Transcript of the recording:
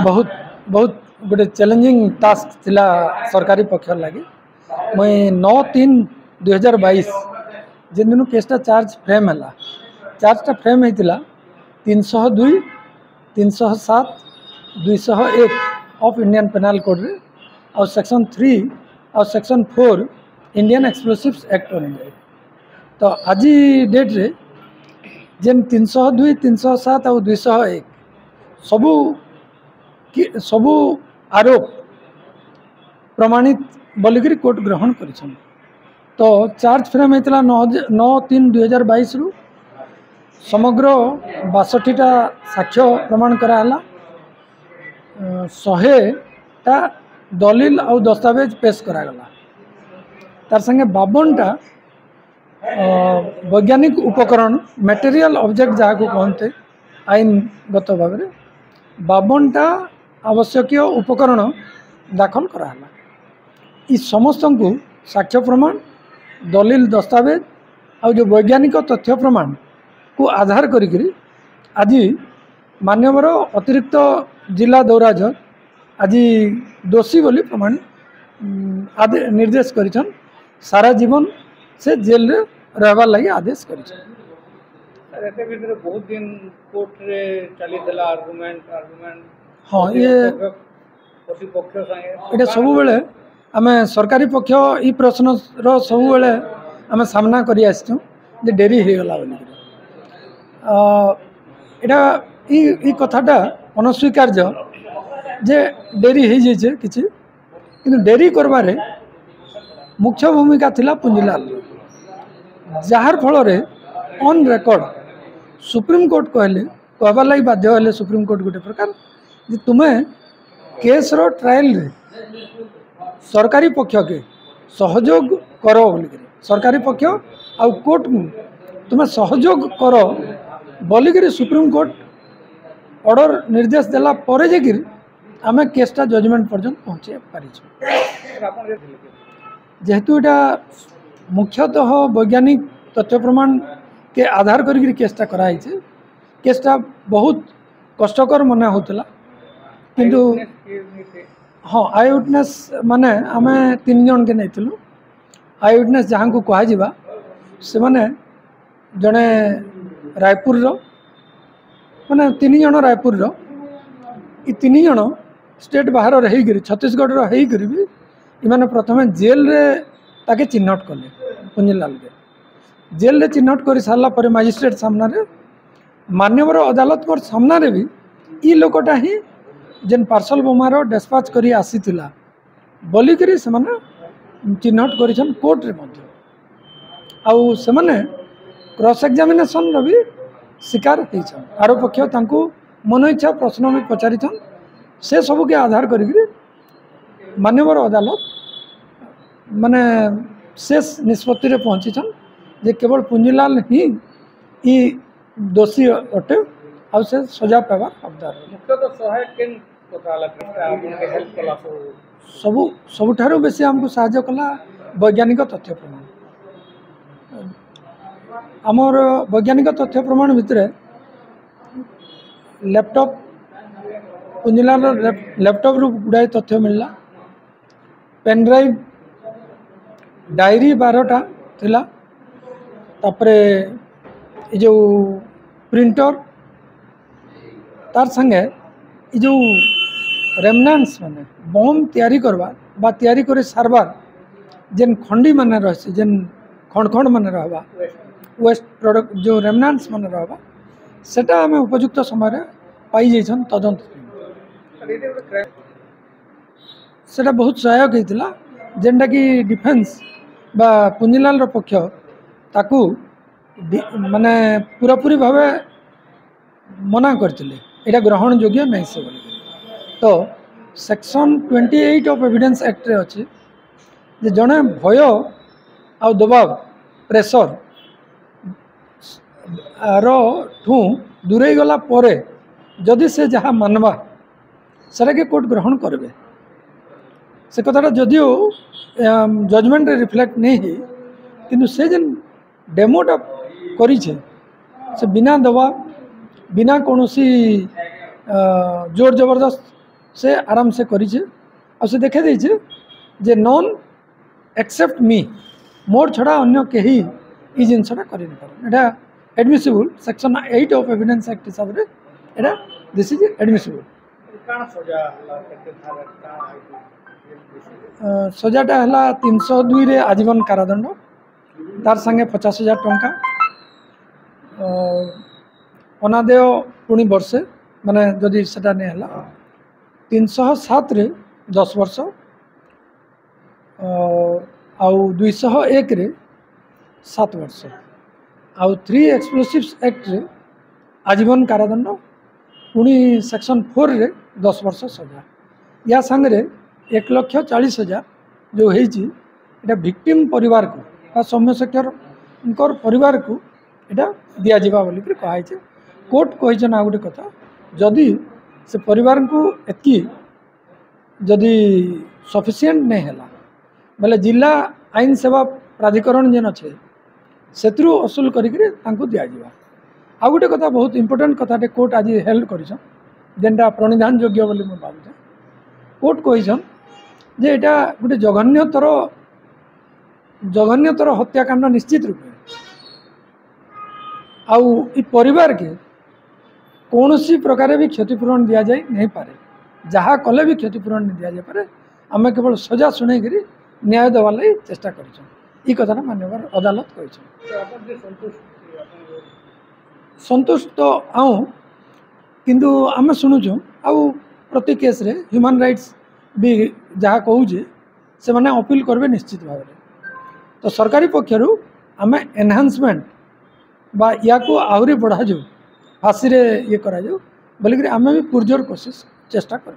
बहुत बहुत गोटे चैलेंजिंग टास्क थिला सरकारी पक्ष लगी मुई 9/3/2022 जिन दिन केसटा चार्ज फ्रेम है चार्जटा फ्रेम होता 302, 307, 201 ऑफ इंडियन पेनल कोड रे और सेक्शन 3 और सेक्शन 4 इंडियन एक्सप्लोसिव्स एक्ट अनुसार। तो आज डेट रे जेन 302, 307 और 201 सबू आरोप प्रमाणित बोलिकी कोर्ट ग्रहण कर। तो चार्ज फ्रेम होता 9/3/2022 रु समग्र 62टा साक्ष्य प्रमाण कराला 100टा दलिल और दस्तावेज पेश करागला तार संगे 52टा वैज्ञानिक उपकरण मटेरियल ऑब्जेक्ट जहाँ को कहते आईनगत भाव में 52टा आवश्यक उपकरण दाखल कराला। इस समस्त को साक्ष्य प्रमाण दलिल दस्तावेज और जो वैज्ञानिक तथ्य प्रमाण को आधार करी आज मान्यवर अतिरिक्त जिला दौरा जज आज दोषी बोली प्रमाण निर्देश करिछन सारा जीवन से जेल रे रहबार लगी आदेश करिछन। बहुत दिन कोर्ट रे चली थला आर्गुमेंट हाँ ये ये सब बेले आम सरकारी पक्ष ई प्रश्न सब बेले आम सामना करी आसचु जे डेरी हो गला बोली एटा ई कथाटा अनस्वीकार्य जे डेरी हो जाइए किसी किंतु डेरी करबारे मुख्य भूमिका थिला पुंजीलाल जार फल ऑन रेकर्ड सुप्रीम कोर्ट कहले कहबार लगी बाध्य हेले सुप्रीम कोर्ट गोटे प्रकार जे तुम्हें केस रो ट्रायल रे सरकारी पक्ष के सहयोग करो बोलिक सरकारी पक्ष आउ कोर्ट को तुम्हें सहयोग करो बोलिक सुप्रीम कोर्ट ऑर्डर निर्देश देला परे जेकिर आम केसटा जजमेंट पर्यंत पहुँचे पारी। जेहेतु यहाँ मुख्यतः वैज्ञानिक तथ्य प्रमाण के आधार करी केसटा कराई केसटा बहुत कष्टकर मन होता किंतु हाँ आई विटनेस माने आम 3 जन के नहीं आई विटनेस जहाँ को कह से माने जड़े रायपुर माने 3 जन रायपुर ये 3 जन स्टेट बाहर रही छत्तीसगढ़ रही भी इमाने प्रथम जेल रे ताके चिन्हट कले पुंजीलाल के जेल रे चिन्हट कर सारा पर मजिस्ट्रेट सामने मान्यवर अदालत को सामने भी ई लोकटा ही जेन पार्सल बोमार डिस्पैच करी आसीथिला बोलिकरी से माने चिन्हट करिछन कोर्ट रे मध्य आउ से माने क्रॉस एग्जामिनेशन रो भी शिकार होइछन आरोप पक्ष तांको मन इच्छा प्रश्न भी पचारिछन से सब के आधार करी मान्यवर अदालत माने शेष निष्पत्ति रे पहुँचीछन जे केवल पुंजीलाल ही ई दोषी अटे आ से सजा पाइबार हकदार सबुठारु बेसी आमको साहाय्य कला वैज्ञानिक तथ्य प्रमाण आमर वैज्ञानिक तथ्य प्रमाण भितर लैपटॉप पुंजीलाल लैपटॉप रु गुड़ाए तथ्य मिलला पेन ड्राइव डायरी 12टा थिला तापरे जो प्रिंटर तार संगे जो रेमनान्स माने बम तैयारी करवा बा तैयारी करे सारबार जेन खंडी माने रही जेन खंड खंड माने रहबा वेस्ट प्रोडक्ट जो रेमनान्स माने रहबा सेटा हमें उपयुक्त समय पाई जाइछन तदंत सेटा बहुत सहायक होता जेनटा कि डिफेन्स बा पुंजीलाल पक्ष ताकू माने पूरापूरी भाव मना करते यहाँ ग्रहण योग्य नहीं से बोल। तो सेक्शन 28 ऑफ एविडेंस एक्ट रे अच्छे जे जड़े भय आ दबाव प्रेसर ठू दूरे गला परे जदि से जहाँ मानवा सेटा के कोर्ट ग्रहण करेंगे से कथाटा जदिओ जजमेंट रिफ्लेक्ट नहीं है किंतु से जेन डेमोटा करी से बिना दबाव बिना कौन जोर जबरदस्त से आराम से करिछे आ से देखे देइछे जे नॉन एक्सेप्ट मी मोर छड़ा अन्य केही ई जिनसटा करि न पारे एटा admissible section 8 of evidence act हिसाब रे एटा दिस इज एडमिसिबल। काण सजा हला केते थारे काण आइतो सजाटा हला 302 रे आजीवन कारादंड तार संगे 50,000 टंका अनादेय पुणी वर्षे माने जदि सेटा नहीं हला 307 रे 10 वर्ष आउ 201 रे 7 वर्ष आउ 3 एक्सप्लोसिव्स एक्ट रे आजीवन कारादंड पुणी सेक्शन 4 रे 10 वर्ष सजा या संगे 1,40,000 जो होइछि एटा विक्टिम परिवार को सौम्य शेखर परिवार को एटा दिया जिबा बोली कि कहा है कोर्ट कहिछन आ गोटे कथा जदि से परिवार को एतकी जदि सफिशिएंट नहीं हैला बोले जिला आईन सेवा प्राधिकरण जेन अच्छे सेतरु असूल करिकरे तांको दिया जिबा। आ गोटे कथा बहुत इंपोर्टेंट कथाटे कोर्ट आज हेल्ड करिछन जेनटा प्रणिधान योग्य बोली मैं भाबुछे कोर्ट कहिछन जे एटा गोटे जघन्यतर हत्याकांड निश्चित रूपे आउ इ परिवार के कौन सी प्रकार भी क्षतिपूरण दि जाए नहीं पारे जहाँ कले भी क्षतिपूरण नहीं दि जाए पारे आम केवल सजा शुणे करी न्याय देवार लगी चेष्टा कर कथा माननीय अदालत कही संतुष्ट तो आऊँ किंतु आम शुणुचु आउ प्रति केस रे ह्यूमन राइट्स भी जहाँ कहूचे से माने अपील करबे निश्चित भाव में तो सरकारी पक्षर आम एनहांसमेंट बा या को आहरी बढ़ा जाऊ फाँसी रे ये करा जाऊ बोलिक आम भी पुरजोर कोशिश चेष्टा कर।